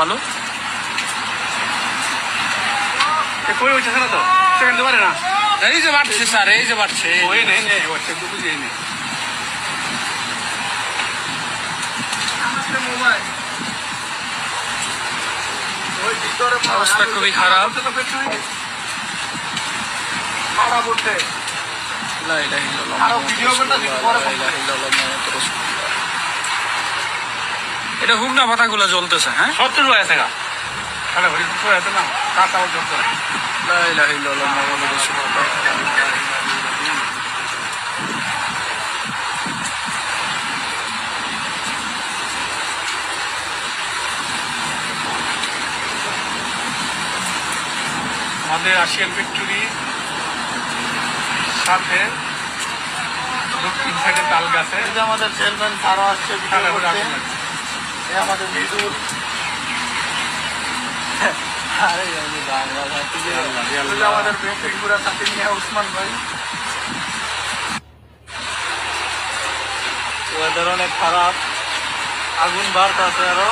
ভালো কই হচ্ছে না তো সেকেন্ড পারে না এই যে বাড়ছে স্যার এই যে বাড়ছে ওই নেই নেই ওটা একটু বুঝিয়ে নেই মোবাইল ওই ভিতরে অবস্থা খুবই খারাপ মারা পড়ছে লা ইলাহা ইল্লাল্লাহ আর ভিডিও করতে পরে লা ইলাহা ইল্লাল্লাহ মুহাম্মাদুর রাসূলুল্লাহ এটা হুগনা পাতাগুলো জ্বলতেছে হ্যাঁ 70 হয়েছে গা তাহলে ঘড়ি তো হয়েছে না কাটাও জ্বলছে লা ইলাহা ইল্লাল্লাহ মুহাম্মাদুর রাসূলুল্লাহ আমাদের আশিয়ান ফ্যাক্টরি সাথে দক্ষিণ সাইডে তাল গাছে আমাদের চেয়ারম্যান তারা আসছে আমাদের মৃদুল আমাদের ত্রিপুরা সাথে নিয়ে উসমান ভাই ওয়েদার অনেক খারাপ আগুন বাড়তে আছে আরো